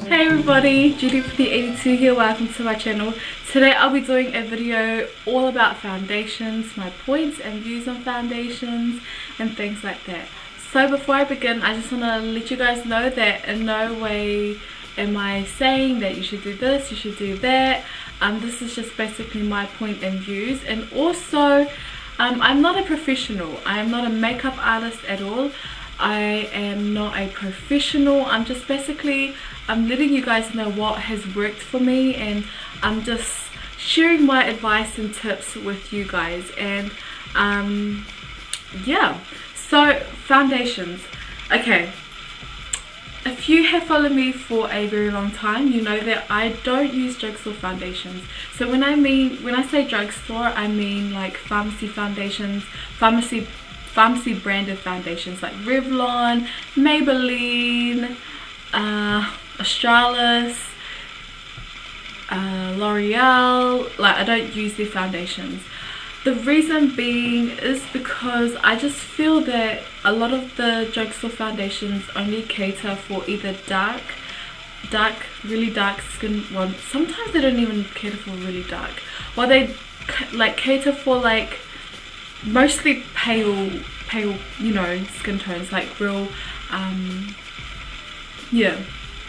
Hey everybody, JudiePudie82 here, welcome to my channel. Today I'll be doing a video all about foundations, my points and views on foundations and things like that. So before I begin, I just want to let you guys know that in no way am I saying that you should do this, you should do that. This is just basically my point and views, and also I'm not a professional. I am not a makeup artist at all. I am not a professional. I'm just basically letting you guys know what has worked for me, and I'm just sharing my advice and tips with you guys. And yeah, so foundations. Okay, if you have followed me for a very long time, you know that I don't use drugstore foundations. So when I say drugstore, I mean like pharmacy foundations, pharmacy branded foundations like Revlon, Maybelline, Australis, L'Oreal. Like, I don't use their foundations. The reason being is because I just feel that a lot of the drugstore foundations only cater for either really dark skin ones. Sometimes they don't even cater for really dark. Well, they like cater for like mostly pale, you know, skin tones, like real yeah,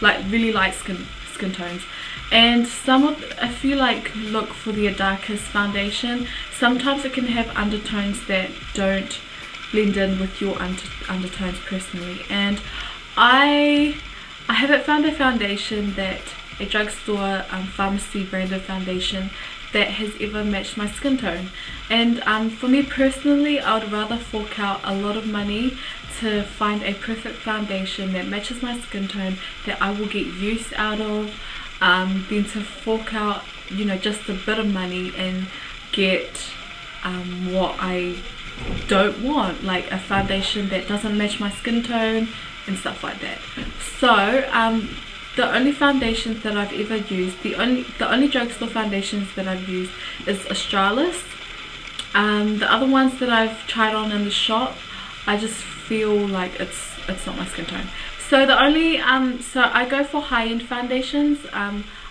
like really light skin tones. And I feel like look for the darkest foundation. Sometimes it can have undertones that don't blend in with your undertones personally. And I haven't found a foundation, that a drugstore pharmacy branded foundation, that has ever matched my skin tone. And for me personally, I would rather fork out a lot of money to find a perfect foundation that matches my skin tone, that I will get use out of, than to fork out, you know, just a bit of money and get what I don't want, like a foundation that doesn't match my skin tone and stuff like that. So the only foundations that I've ever used, the only drugstore foundations that I've used is Australis. The other ones that I've tried on in the shop, I just feel like it's not my skin tone. So the only so I go for high-end foundations.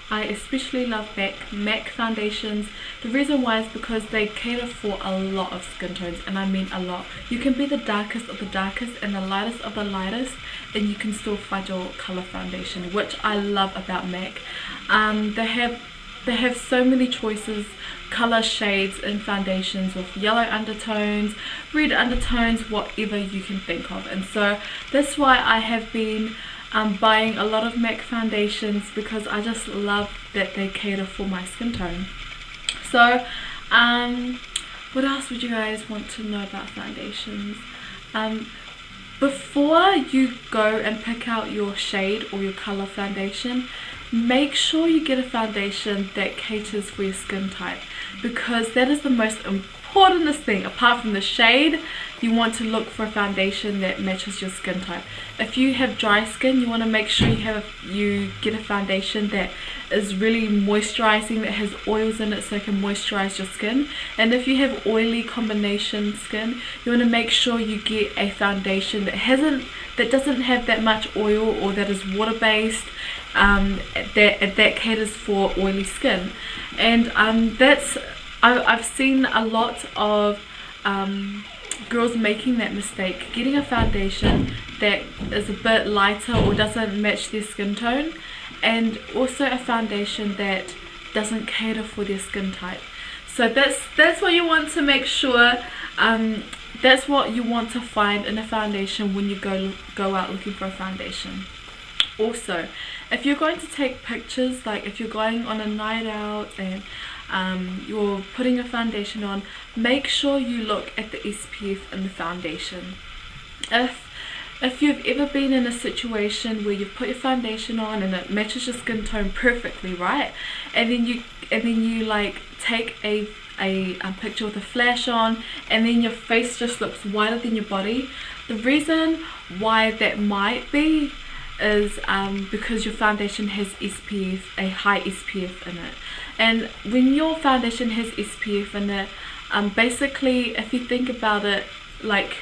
I especially love MAC foundations. The reason why is because they cater for a lot of skin tones, and I mean a lot. You can be the darkest of the darkest and the lightest of the lightest, and you can still find your color foundation, which I love about MAC. They have so many choices, color shades and foundations with yellow undertones, red undertones, whatever you can think of. And so that's why I have been buying a lot of MAC foundations, because I just love that they cater for my skin tone. So what else would you guys want to know about foundations? Before you go and pick out your shade or your color foundation, make sure you get a foundation that caters for your skin type, because that is the most importantest thing. Apart from the shade, you want to look for a foundation that matches your skin type. If you have dry skin, you want to make sure you get a foundation that is really moisturizing, that has oils in it, so it can moisturize your skin. And if you have oily combination skin, you want to make sure you get a foundation that doesn't have that much oil, or that is water based, that caters for oily skin. And I've seen a lot of girls making that mistake, getting a foundation that is a bit lighter or doesn't match their skin tone, and also a foundation that doesn't cater for their skin type. So that's what you want to make sure. That's what you want to find in a foundation when you go out looking for a foundation. Also, if you're going to take pictures, like if you're going on a night out and you're putting a foundation on, make sure you look at the SPF in the foundation. If you've ever been in a situation where you've put your foundation on and it matches your skin tone perfectly, right, and then you like take a picture with a flash on, and then your face just looks whiter than your body, the reason why that might be is because your foundation has SPF, a high SPF in it. And when your foundation has SPF in it, basically, if you think about it, like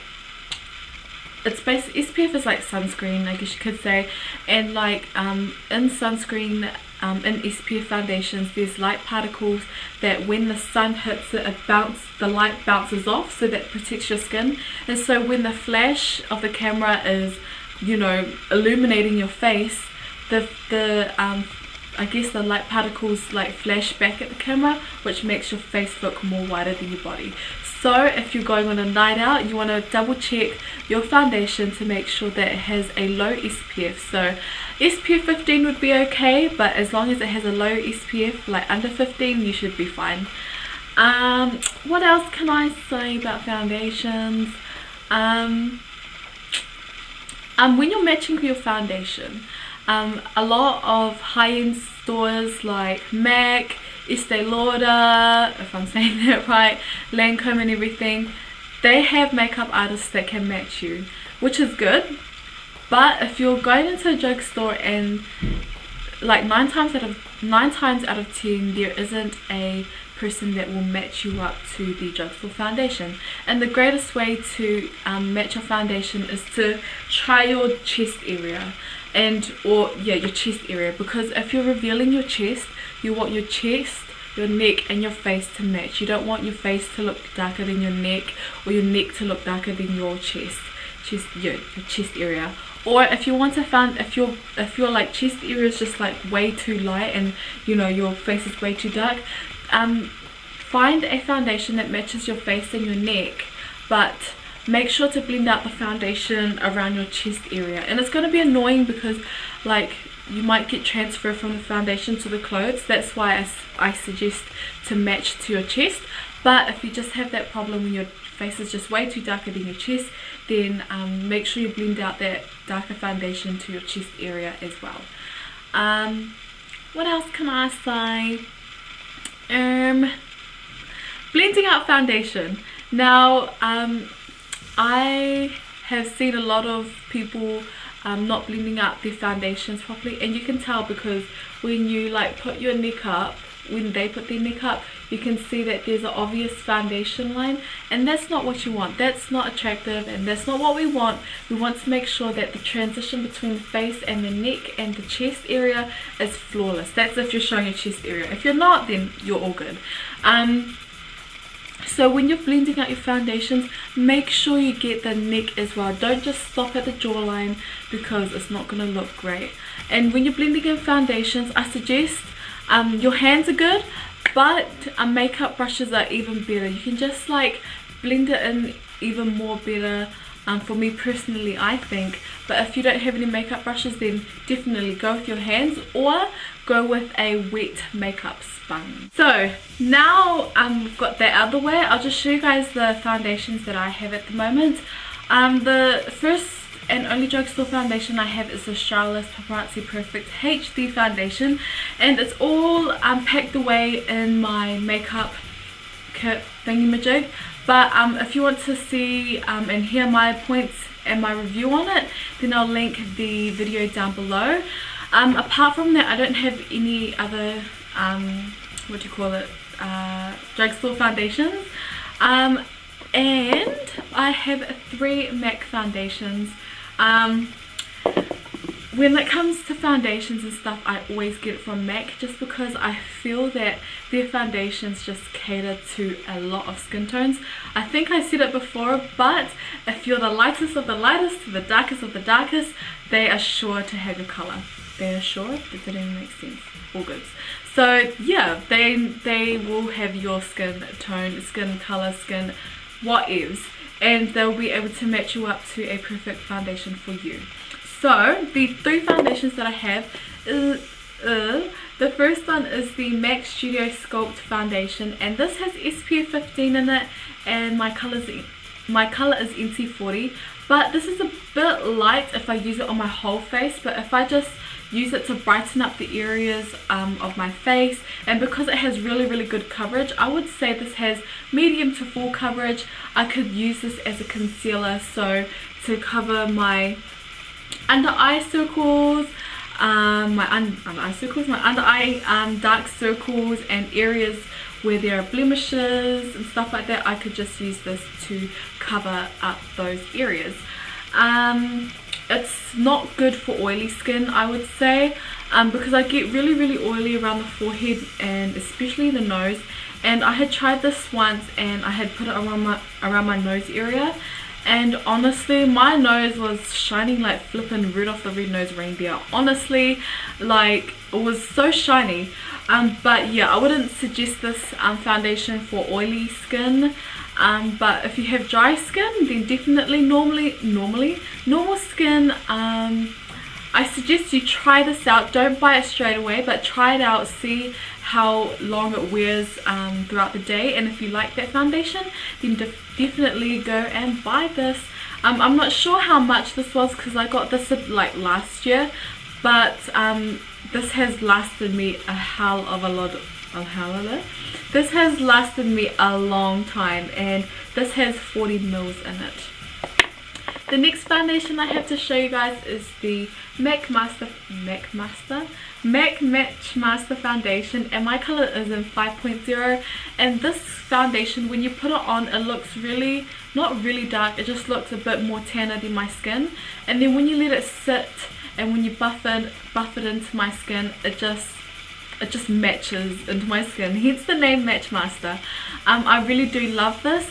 it's basically, SPF is like sunscreen, I guess you could say. And like in sunscreen, in SPF foundations, there's light particles that when the sun hits it, the light bounces off, so that protects your skin. And so when the flash of the camera is, you know, illuminating your face, I guess the light particles like flash back at the camera, which makes your face look more whiter than your body. So if you're going on a night out, you want to double check your foundation to make sure that it has a low SPF. So SPF 15 would be okay, but as long as it has a low SPF, like under 15, you should be fine. What else can I say about foundations? When you're matching your foundation, a lot of high-end stores like MAC, Estee Lauder, if I'm saying that right, Lancome and everything, they have makeup artists that can match you, which is good. But if you're going into a drugstore and like 9 times out of 10 there isn't a person that will match you up to the drugstore foundation. And the greatest way to match your foundation is to try your chest area, your chest area, because if you're revealing your chest, you want your chest, your neck and your face to match. You don't want your face to look darker than your neck, or your neck to look darker than your chest area. Or if you want to find, if your like chest area is just like way too light and you know your face is way too dark, find a foundation that matches your face and your neck, but make sure to blend out the foundation around your chest area. And it's going to be annoying because like you might get transfer from the foundation to the clothes. That's why I suggest to match to your chest. But if you just have that problem when your face is just way too darker than your chest, then make sure you blend out that darker foundation to your chest area as well. What else can I say? Blending out foundation. Now I have seen a lot of people not blending out their foundations properly, and you can tell because when you like put your neck up, when they put their neck up, you can see that there's an obvious foundation line, and that's not what you want. That's not attractive, and that's not what we want. We want to make sure that the transition between the face and the neck and the chest area is flawless. That's if you're showing your chest area. If you're not, then you're all good. So when you're blending out your foundations, make sure you get the neck as well. Don't just stop at the jawline, because it's not going to look great. And when you're blending in foundations, I suggest your hands are good, but makeup brushes are even better. You can just like blend it in even more better, for me personally, I think. But if you don't have any makeup brushes, then definitely go with your hands or go with a wet makeup sponge. So now we've got that out of the way, I'll just show you guys the foundations that I have at the moment. The first and only drugstore foundation I have is the Charlotte's Paparazzi Perfect HD foundation, and it's all packed away in my makeup kit thingy-majig. But if you want to see and hear my points and my review on it, then I'll link the video down below. Apart from that, I don't have any other drugstore foundations, and I have 3 MAC foundations. When it comes to foundations and stuff, I always get it from MAC, just because I feel that their foundations just cater to a lot of skin tones. I think I said it before, but if you're the lightest of the lightest to the darkest of the darkest, they are sure to have your colour. They are sure? That didn't even make sense. All good. So yeah, they will have your skin tone, skin colour, skin whatevs, and they'll be able to match you up to a perfect foundation for you. So the 3 foundations that I have is the first one is the MAC Studio Sculpt foundation, and this has SPF 15 in it, and my color is NC40. But this is a bit light if I use it on my whole face, but if I just use it to brighten up the areas of my face, and because it has really good coverage, I would say this has medium to full coverage. I could use this as a concealer, so to cover my under eye circles, my under eye dark circles, and areas where there are blemishes and stuff like that. I could just use this to cover up those areas. It's not good for oily skin, I would say, because I get really oily around the forehead and especially the nose. And I had tried this once and I had put it around my nose area, and honestly my nose was shining like flippin' Rudolph the Red-Nosed Reindeer. Honestly, like, it was so shiny. But yeah, I wouldn't suggest this foundation for oily skin. But if you have dry skin, then definitely normal skin, I suggest you try this out. Don't buy it straight away, but try it out, see how long it wears throughout the day, and if you like that foundation, then definitely go and buy this. I'm not sure how much this was because I got this like last year, but this has lasted me this has lasted me a long time, and this has 40 mils in it. The next foundation I have to show you guys is the MAC Match Master foundation, and my color is in 5.0. and this foundation, when you put it on, it looks really, not really dark, it just looks a bit more tanner than my skin, and then when you let it sit and when you buff it into my skin, it just matches into my skin, hence the name Match Master. I really do love this.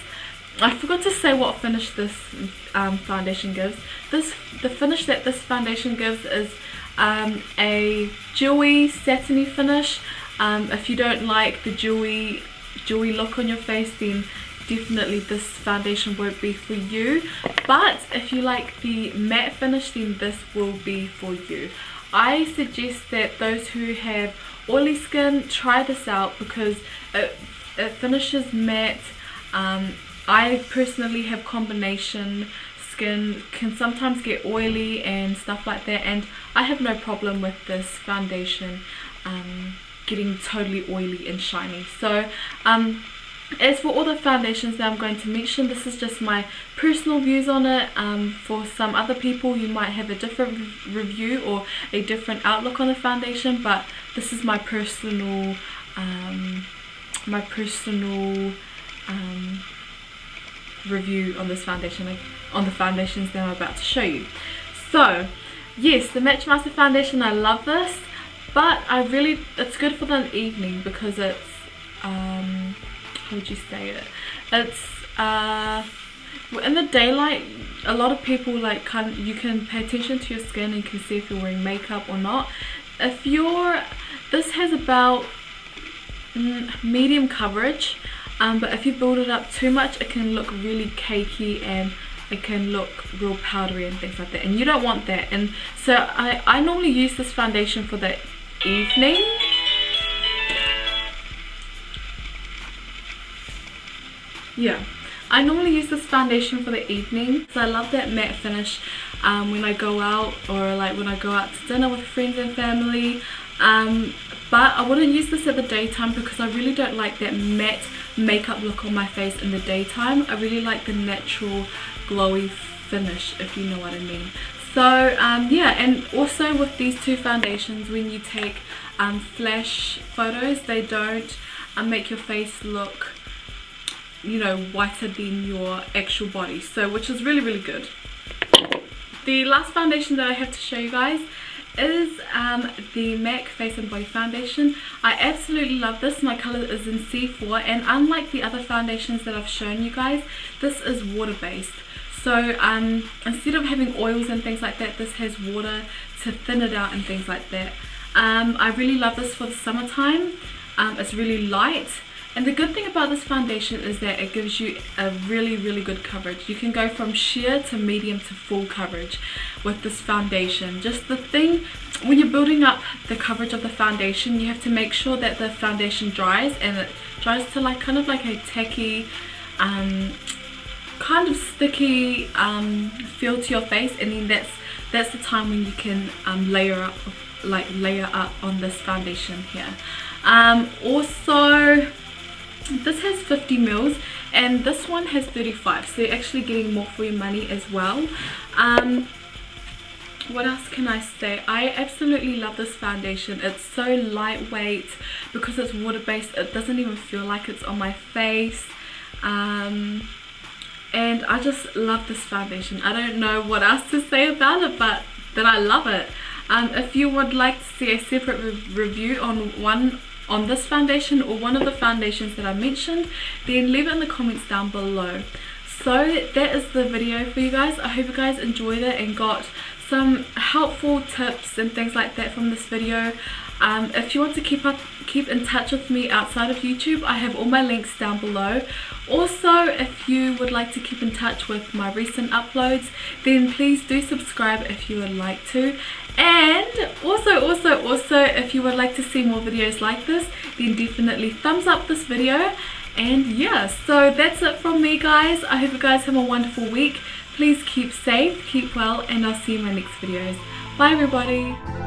I forgot to say what finish this foundation gives. The finish that this foundation gives is a dewy satiny finish. If you don't like the dewy look on your face, then definitely this foundation won't be for you. But if you like the matte finish, then this will be for you. I suggest that those who have oily skin try this out because it finishes matte. I personally have combination skin, can sometimes get oily and stuff like that, and I have no problem with this foundation getting totally oily and shiny. So as for all the foundations that I'm going to mention, this is just my personal views on it. For some other people, you might have a different review or a different outlook on the foundation, but this is my personal review on this foundation, on the foundations that I'm about to show you. So yes, the Match Master foundation, I love this, but it's good for the evening because it's how would you say it? It's in the daylight, a lot of people like you can pay attention to your skin and you can see if you're wearing makeup or not. This has about medium coverage, but if you build it up too much, it can look really cakey and it can look real powdery and things like that, and you don't want that. And so I normally use this foundation for the evening. Yeah, I normally use this foundation for the evening, so I love that matte finish when I go out, or like when I go out to dinner with friends and family. But I wouldn't use this at the daytime because I really don't like that matte makeup look on my face in the daytime. I really like the natural glowy finish, if you know what I mean. So yeah, and also with these two foundations, when you take flash photos, they don't make your face look, you know, whiter than your actual body, so which is really good. The last foundation that I have to show you guys is the MAC Face and Body Foundation. I absolutely love this. My color is in C4, and unlike the other foundations that I've shown you guys, this is water based. So instead of having oils and things like that, this has water to thin it out and things like that. I really love this for the summertime. It's really light. And the good thing about this foundation is that it gives you a really good coverage. You can go from sheer to medium to full coverage with this foundation. Just the thing, when you're building up the coverage of the foundation, you have to make sure that the foundation dries, and it dries to like kind of like a tacky, kind of sticky feel to your face, and then that's the time when you can layer up on this foundation here. Also, this has 50 mils and this one has 35, so you're actually getting more for your money as well. What else can I say? I absolutely love this foundation. It's so lightweight because it's water based. It doesn't even feel like it's on my face, and and I just love this foundation. I don't know what else to say about it, but that I love it. If you would like to see a separate review on this foundation or one of the foundations that I mentioned, then leave it in the comments down below. So that is the video for you guys. I hope you guys enjoyed it and got some helpful tips and things like that from this video. If you want to keep in touch with me outside of YouTube, I have all my links down below. Also, if you would like to keep in touch with my recent uploads, then please do subscribe if you would like to. And also if you would like to see more videos like this, then definitely thumbs up this video. And yeah, so that's it from me, guys. I hope you guys have a wonderful week. Please keep safe, keep well, and I'll see you in my next videos. Bye everybody.